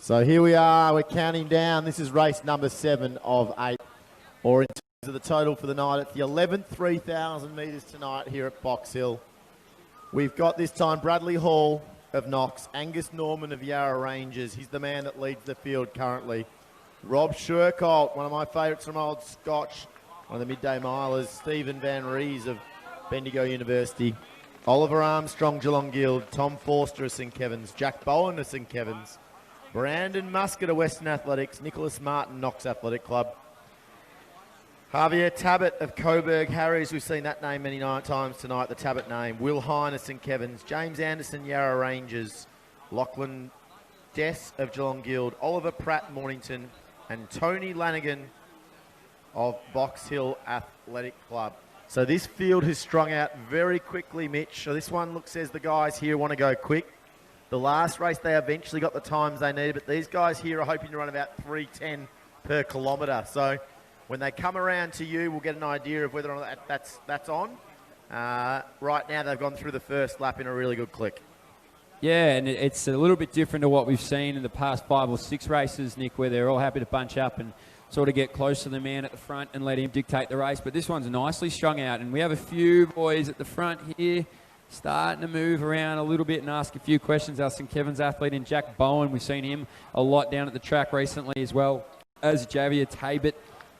So here we are, we're counting down. This is race number 7 of 8, or in terms of the total for the night, it's the 11th 3,000 metres tonight here at Box Hill. We've got this time Bradley Hall of Knox, Angus Norman of Yarra Rangers. He's the man that leads the field currently. Rob Shercolt, one of my favourites from Old Scotch, one of the midday milers. Stephen Van Rees of Bendigo University. Oliver Armstrong, Geelong Guild. Tom Forster of St Kevin's. Jack Bowen of St Kevin's. Brandon Muscat of Western Athletics, Nicholas Martin, Knox Athletic Club. Javier Tabbett of Coburg Harriers, we've seen that name many times tonight, the Tabbett name. Will Hine of St Kevin's, James Anderson, Yarra Rangers, Lachlan Dess of Geelong Guild, Oliver Pratt, Mornington, and Tony Lanigan of Box Hill Athletic Club. So this field has strung out very quickly, Mitch. So this one looks as the guys here want to go quick. The last race, they eventually got the times they needed, but these guys here are hoping to run about 3:10 per kilometre. So when they come around to you, we'll get an idea of whether or not that's on. Right now, they've gone through the first lap in a really good click. Yeah, and it's a little bit different to what we've seen in the past 5 or 6 races, Nick, where they're all happy to bunch up and sort of get close to the man at the front and let him dictate the race. But this one's nicely strung out, and we have a few boys at the front here starting to move around a little bit and ask a few questions. Our St Kevin's athlete in Jack Bowen, we've seen him a lot down at the track recently, as well as Javier Tabbett.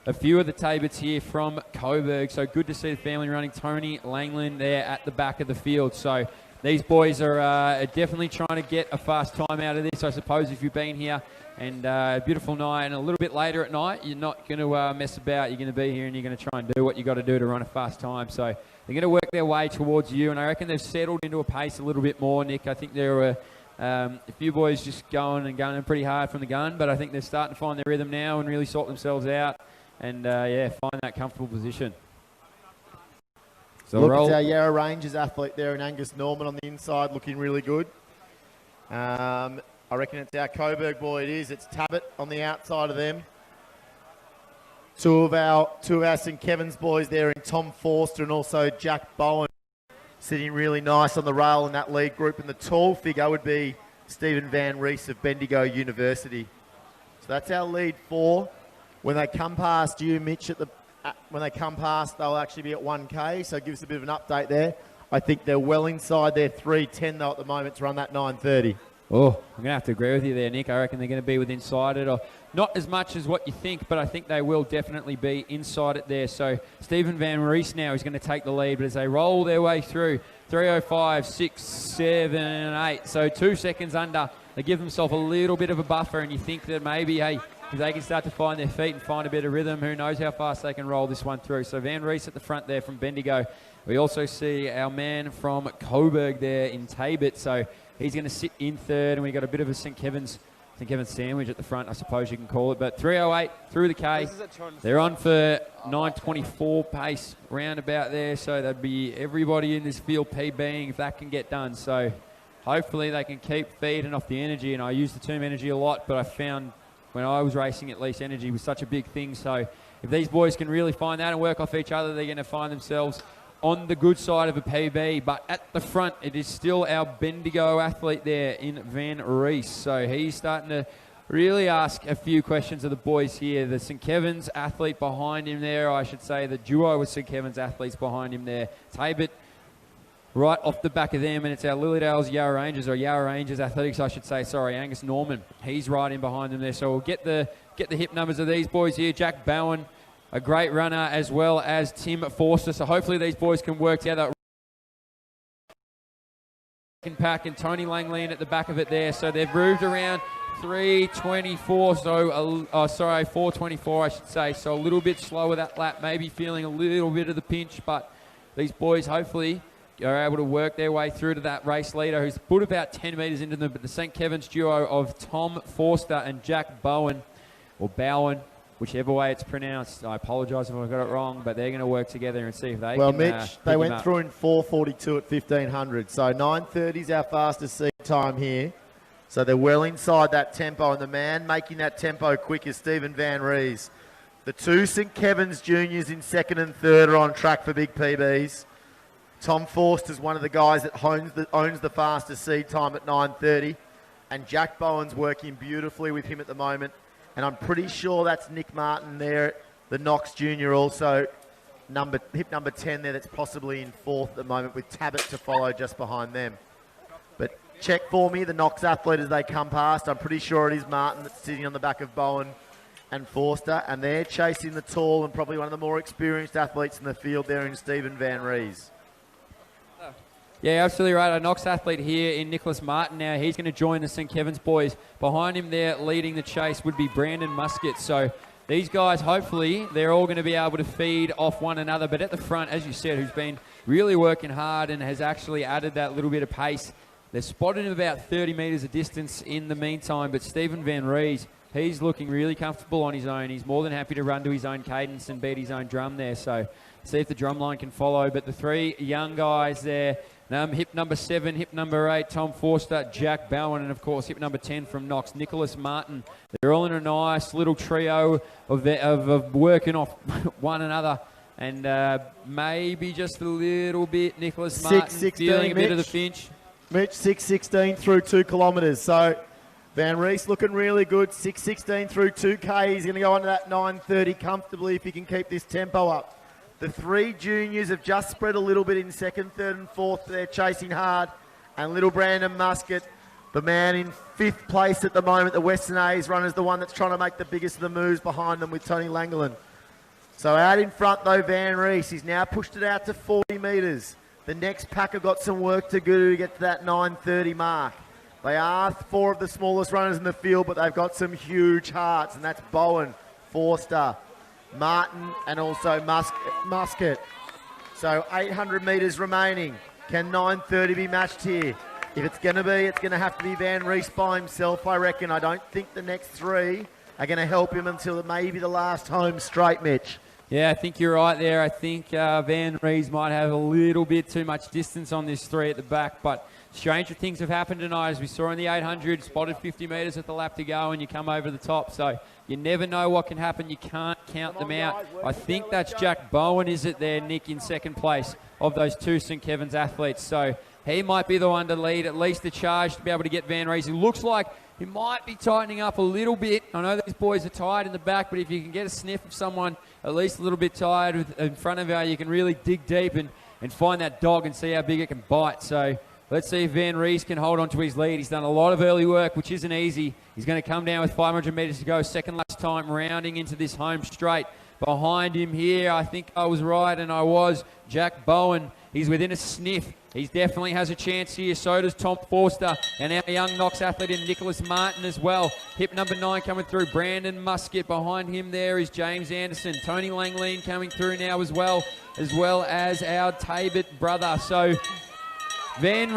A few of the Tabbets here from Coburg, so good to see the family running. Tony Langland there at the back of the field. So these boys are definitely trying to get a fast time out of this, I suppose, if you've been here. And a beautiful night, and a little bit later at night, you're not going to mess about. You're going to be here and you're going to try and do what you got to do to run a fast time. So they're going to work their way towards you, and I reckon they've settled into a pace a little bit more, Nick. I think there were a few boys just going pretty hard from the gun, but I think they're starting to find their rhythm now and really sort themselves out and, find that comfortable position. So look at our Yarra Rangers athlete there in Angus Norman on the inside, looking really good. I reckon it's our Coburg boy. It's Tabbett on the outside of them. Two of our St Kevin's boys there in Tom Forster and also Jack Bowen sitting really nice on the rail in that lead group. And the tall figure would be Stephen Van Rees of Bendigo University. So that's our lead 4. When they come past you, Mitch, when they come past, they'll actually be at 1K. So give us a bit of an update there. I think they're well inside their 3:10 though at the moment to run that 9:30. Oh, I'm going to have to agree with you there, Nick. I reckon they're going to be within inside it, or not as much as what you think, but I think they will definitely be inside it there. So Stephen Van Rees now is going to take the lead, but as they roll their way through, 3:05, 6, 7, 8. So 2 seconds under. They give themselves a little bit of a buffer, and you think that maybe, hey, if they can start to find their feet and find a bit of rhythm, who knows how fast they can roll this one through. So Van Rees at the front there from Bendigo. We also see our man from Coburg there in Tabbett. So he's going to sit in third, and we've got a bit of a St Kevin's sandwich at the front, I suppose you can call it. But 3:08 through the K. They're on for 9:24 pace round about there. So that'd be everybody in this field PBing if that can get done. So hopefully they can keep feeding off the energy. And I use the term energy a lot, but I found when I was racing, at least, energy was such a big thing. So if these boys can really find that and work off each other, they're going to find themselves on the good side of a PB. But at the front, it is still our Bendigo athlete there in Van Rees. So he's starting to really ask a few questions of the boys here. The St. Kevin's athlete behind him there, I should say, the duo with St. Kevin's athletes behind him there. Tabit right off the back of them, and it's our Lilydale's Yarra Rangers Athletics, I should say. Sorry, Angus Norman. He's right in behind them there. So we'll get the hip numbers of these boys here. Jack Bowen, a great runner, as well as Tim Forster. So hopefully these boys can work together. Pack and Tony Langley at the back of it there. So they've moved around 3:24, so 4:24 I should say. So a little bit slower that lap, maybe feeling a little bit of the pinch, but these boys hopefully are able to work their way through to that race leader, who's put about 10 metres into them. But the St. Kevin's duo of Tom Forster and Jack Bowen, or Bowen, whichever way it's pronounced. I apologise if I got it wrong, but they're going to work together and see if they well, can. Well, Mitch, they went through in 4:42 at 1500, so 9:30 is our fastest seed time here. So they're well inside that tempo, and the man making that tempo quick is Stephen Van Rees. The two St. Kevin's juniors in second and third are on track for big PBs. Tom Forster's one of the guys that owns the fastest seed time at 9:30, and Jack Bowen's working beautifully with him at the moment. And I'm pretty sure that's Nick Martin there, the Knox junior, also hip number 10 there, that's possibly in fourth at the moment, with Tabit to follow just behind them. But check for me the Knox athlete as they come past. I'm pretty sure it is Martin that's sitting on the back of Bowen and Forster, and they're chasing the tall and probably one of the more experienced athletes in the field there in Stephen Van Rees. Yeah, absolutely right. A Knox athlete here in Nicholas Martin now. He's going to join the St. Kevin's boys. Behind him there, leading the chase, would be Brandon Musket. So these guys, hopefully, they're all going to be able to feed off one another. But at the front, as you said, who's been really working hard and has actually added that little bit of pace. They've spotted him about 30 metres of distance in the meantime. But Stephen Van Rees, he's looking really comfortable on his own. He's more than happy to run to his own cadence and beat his own drum there. So see if the drum line can follow. But the three young guys there, hip number 7, hip number 8, Tom Forster, Jack Bowen, and of course hip number 10 from Knox, Nicholas Martin. They're all in a nice little trio of working off one another, and maybe just a little bit Nicholas Martin feeling a bit of the pinch. Mitch, 6:16 through 2 kilometres. So Van Rees looking really good. 6:16 through 2K. He's going to go on to that 9:30 comfortably if he can keep this tempo up. The three juniors have just spread a little bit in second, third and fourth. They're chasing hard. And little Brandon Musket, the man in 5th place at the moment, the Western A's runner, is the one that's trying to make the biggest of the moves behind them with Tony Langland. So out in front though, Van Rees. He's now pushed it out to 40 metres. The next pack have got some work to do to get to that 9:30 mark. They are 4 of the smallest runners in the field, but they've got some huge hearts, and that's Bowen, Forster, Martin, and also Musket. So 800 metres remaining. Can 9:30 be matched here? If it's going to be, it's going to have to be Van Rees by himself, I reckon. I don't think the next 3 are going to help him until maybe the last home straight, Mitch. Yeah, I think you're right there. I think Van Rees might have a little bit too much distance on this 3 at the back, but stranger things have happened tonight, as we saw in the 800, spotted 50 metres at the lap to go, and you come over the top. So you never know what can happen. You can't count them out. I think that's Jack Bowen, is it there, Nick, in second place of those 2 St. Kevin's athletes. So he might be the one to lead, at least the charge to be able to get Van Rees. It looks like he might be tightening up a little bit. I know these boys are tired in the back, but if you can get a sniff of someone at least a little bit tired in front of you, you can really dig deep and find that dog and see how big it can bite. So let's see if Van Rees can hold on to his lead. He's done a lot of early work, which isn't easy. He's going to come down with 500 metres to go, second last time, rounding into this home straight. Behind him here, I think I was right, and I was, Jack Bowen. He's within a sniff. He definitely has a chance here. So does Tom Forster, and our young Knox athlete in Nicholas Martin as well. Hip number 9 coming through, Brandon Musket. Behind him there is James Anderson. Tony Langleen coming through now as well as our Tabit brother. So Stephen Van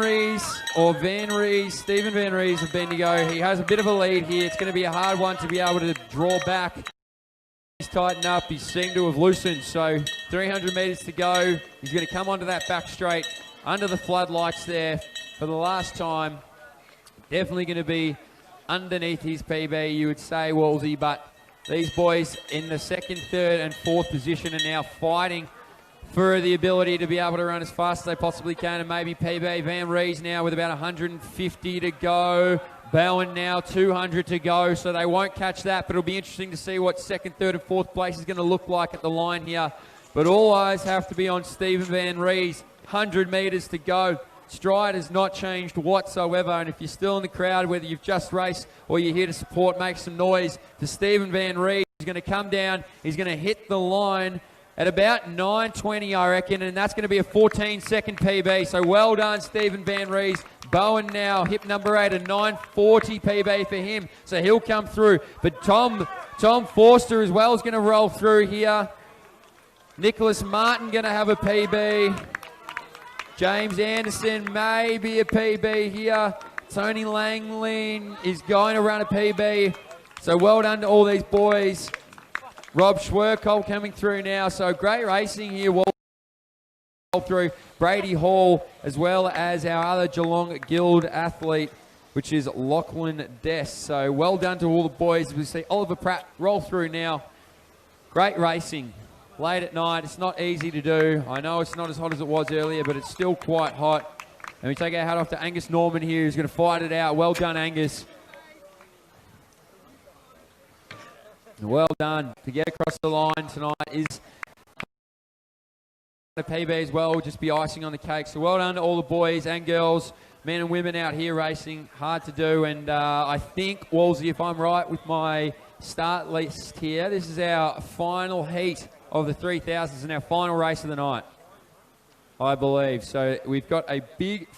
Rees have been to go. He has a bit of a lead here. It's going to be a hard one to be able to draw back. He's tightened up. He seemed to have loosened. So 300 metres to go. He's going to come onto that back straight under the floodlights there for the last time. Definitely going to be underneath his PB, you would say, Wolsey. But these boys in the second, third and fourth position are now fighting for the ability to be able to run as fast as they possibly can and maybe PB. Van Rees now with about 150 to go. Bowen now, 200 to go, so they won't catch that, but it'll be interesting to see what second, third, and fourth place is going to look like at the line here. But all eyes have to be on Stephen Van Rees. 100 metres to go. Stride has not changed whatsoever, and if you're still in the crowd, whether you've just raced or you're here to support, make some noise for Stephen Van Rees. He's going to come down. He's going to hit the line at about 9:20, I reckon, and that's going to be a 14-second PB. So well done, Stephen Van Rees. Bowen now, hip number 8, a 9:40 PB for him. So he'll come through. But Tom Forster as well is going to roll through here. Nicholas Martin going to have a PB. James Anderson maybe a PB here. Tony Langley is going to run a PB. So well done to all these boys. Rob Schwerkoll coming through now. So great racing here. Through Brady Hall, as well as our other Geelong Guild athlete, which is Lachlan Dess. So well done to all the boys. We see Oliver Pratt roll through now. Great racing. Late at night. It's not easy to do. I know it's not as hot as it was earlier, but it's still quite hot. And we take our hat off to Angus Norman here, who's going to fight it out. Well done, Angus. Well done. To get across the line tonight is a PB as well, just be icing on the cake. So well done to all the boys and girls, men and women out here racing. Hard to do, and I think, Wolsey, if I'm right with my start list here, this is our final heat of the 3000s and our final race of the night, I believe. So we've got a big